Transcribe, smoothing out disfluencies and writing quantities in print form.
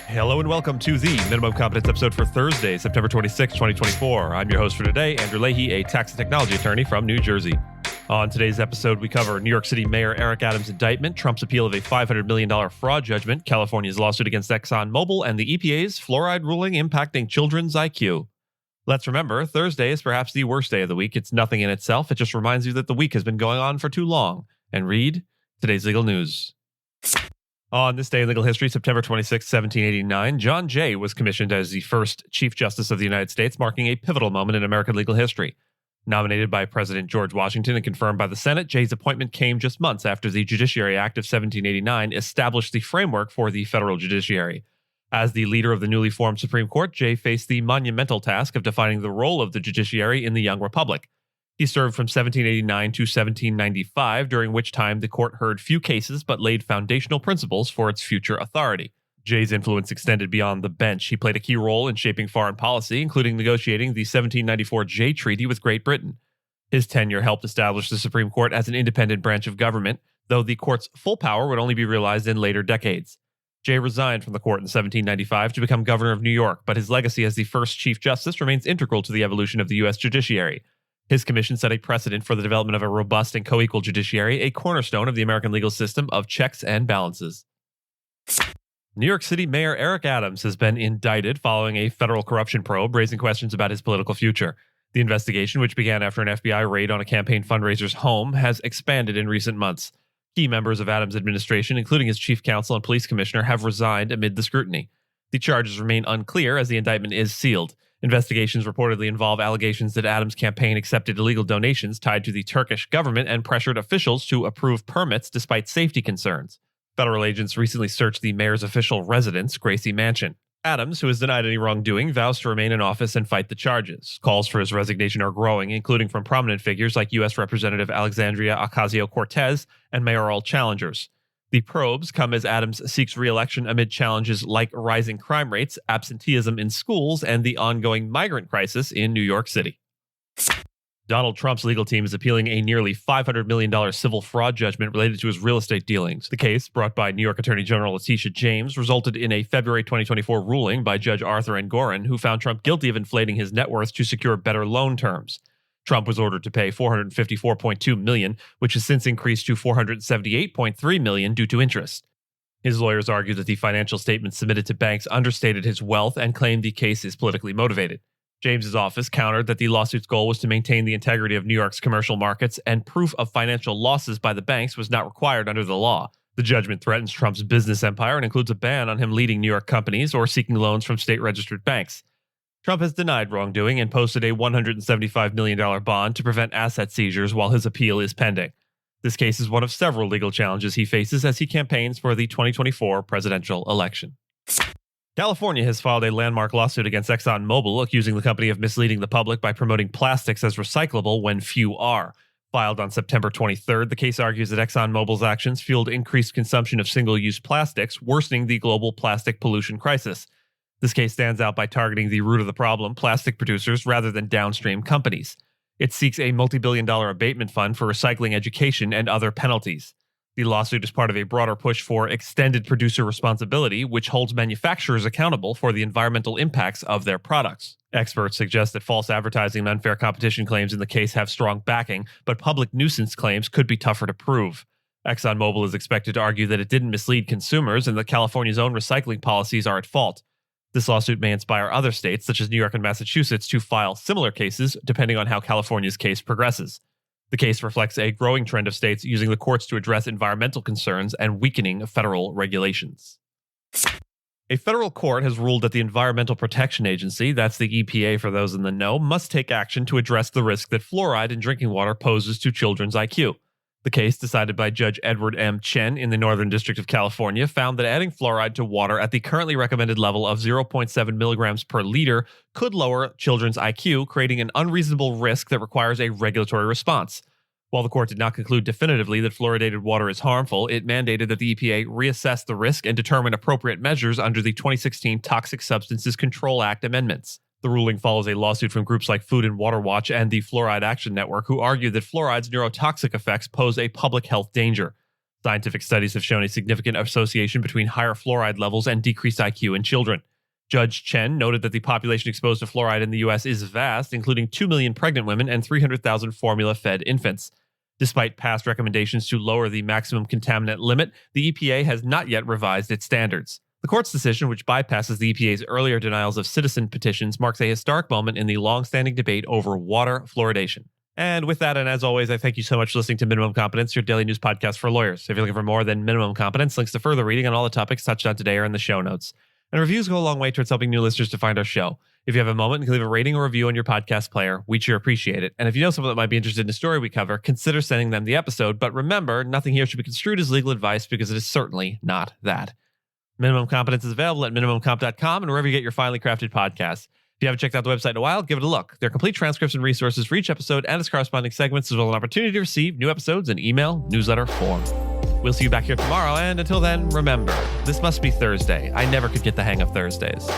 Hello and welcome to the Minimum Competence episode for Thursday, September 26, 2024. I'm your host for today, Andrew Leahy, a tax and technology attorney from New Jersey. On today's episode, we cover New York City Mayor Eric Adams' indictment, Trump's appeal of a $500 million fraud judgment, California's lawsuit against ExxonMobil, and the EPA's fluoride ruling impacting children's IQ. Let's remember, Thursday is perhaps the worst day of the week. It's nothing in itself. It just reminds you that the week has been going on for too long. And read today's legal news. On this day in legal history, September 26, 1789, John Jay was commissioned as the first Chief Justice of the United States, marking a pivotal moment in American legal history. Nominated by President George Washington and confirmed by the Senate, Jay's appointment came just months after the Judiciary Act of 1789 established the framework for the federal judiciary. As the leader of the newly formed Supreme Court, Jay faced the monumental task of defining the role of the judiciary in the young republic. He served from 1789 to 1795, during which time the court heard few cases but laid foundational principles for its future authority. Jay's influence extended beyond the bench. He played a key role in shaping foreign policy, including negotiating the 1794 Jay Treaty with Great Britain. His tenure helped establish the Supreme Court as an independent branch of government, though the court's full power would only be realized in later decades. Jay resigned from the court in 1795 to become governor of New York, but his legacy as the first Chief Justice remains integral to the evolution of the U.S. judiciary. His commission set a precedent for the development of a robust and coequal judiciary, a cornerstone of the American legal system of checks and balances. New York City Mayor Eric Adams has been indicted following a federal corruption probe raising questions about his political future. The investigation, which began after an FBI raid on a campaign fundraiser's home, has expanded in recent months. Key members of Adams' administration, including his chief counsel and police commissioner, have resigned amid the scrutiny. The charges remain unclear as the indictment is sealed. Investigations reportedly involve allegations that Adams' campaign accepted illegal donations tied to the Turkish government and pressured officials to approve permits despite safety concerns. Federal agents recently searched the mayor's official residence, Gracie Mansion. Adams, who has denied any wrongdoing, vows to remain in office and fight the charges. Calls for his resignation are growing, including from prominent figures like U.S. Representative Alexandria Ocasio-Cortez and mayoral challengers. The probes come as Adams seeks re-election amid challenges like rising crime rates, absenteeism in schools, and the ongoing migrant crisis in New York City. Donald Trump's legal team is appealing a nearly $500 million civil fraud judgment related to his real estate dealings. The case, brought by New York Attorney General Letitia James, resulted in a February 2024 ruling by Judge Arthur Engoron, who found Trump guilty of inflating his net worth to secure better loan terms. Trump was ordered to pay $454.2 million, which has since increased to $478.3 million due to interest. His lawyers argue that the financial statements submitted to banks understated his wealth and claimed the case is politically motivated. James's office countered that the lawsuit's goal was to maintain the integrity of New York's commercial markets, and proof of financial losses by the banks was not required under the law. The judgment threatens Trump's business empire and includes a ban on him leading New York companies or seeking loans from state-registered banks. Trump has denied wrongdoing and posted a $175 million bond to prevent asset seizures while his appeal is pending. This case is one of several legal challenges he faces as he campaigns for the 2024 presidential election. California has filed a landmark lawsuit against ExxonMobil, accusing the company of misleading the public by promoting plastics as recyclable when few are. Filed on September 23rd, the case argues that ExxonMobil's actions fueled increased consumption of single-use plastics, worsening the global plastic pollution crisis. This case stands out by targeting the root of the problem, plastic producers, rather than downstream companies. It seeks a multi-billion-dollar abatement fund for recycling education and other penalties. The lawsuit is part of a broader push for extended producer responsibility, which holds manufacturers accountable for the environmental impacts of their products. Experts suggest that false advertising and unfair competition claims in the case have strong backing, but public nuisance claims could be tougher to prove. ExxonMobil is expected to argue that it didn't mislead consumers and that California's own recycling policies are at fault. This lawsuit may inspire other states, such as New York and Massachusetts, to file similar cases, depending on how California's case progresses. The case reflects a growing trend of states using the courts to address environmental concerns and weakening federal regulations. A federal court has ruled that the Environmental Protection Agency, that's the EPA for those in the know, must take action to address the risk that fluoride in drinking water poses to children's IQ. The case, decided by Judge Edward M. Chen in the Northern District of California, found that adding fluoride to water at the currently recommended level of 0.7 milligrams per liter could lower children's IQ, creating an unreasonable risk that requires a regulatory response. While the court did not conclude definitively that fluoridated water is harmful, it mandated that the EPA reassess the risk and determine appropriate measures under the 2016 Toxic Substances Control Act amendments. The ruling follows a lawsuit from groups like Food and Water Watch and the Fluoride Action Network, who argue that fluoride's neurotoxic effects pose a public health danger. Scientific studies have shown a significant association between higher fluoride levels and decreased IQ in children. Judge Chen noted that the population exposed to fluoride in the U.S. is vast, including 2 million pregnant women and 300,000 formula-fed infants. Despite past recommendations to lower the maximum contaminant limit, the EPA has not yet revised its standards. The court's decision, which bypasses the EPA's earlier denials of citizen petitions, marks a historic moment in the long-standing debate over water fluoridation. And with that, and as always, I thank you so much for listening to Minimum Competence, your daily news podcast for lawyers. If you're looking for more than Minimum Competence, links to further reading on all the topics touched on today are in the show notes. And reviews go a long way towards helping new listeners to find our show. If you have a moment, you can leave a rating or review on your podcast player. We'd sure appreciate it. And if you know someone that might be interested in the story we cover, consider sending them the episode. But remember, nothing here should be construed as legal advice because it is certainly not that. Minimum Competence is available at minimumcomp.com and wherever you get your finely crafted podcasts. If you haven't checked out the website in a while, give it a look. There are complete transcripts and resources for each episode and its corresponding segments, as well as an opportunity to receive new episodes in email, newsletter form. We'll see you back here tomorrow, and until then, remember, this must be Thursday. I never could get the hang of Thursdays.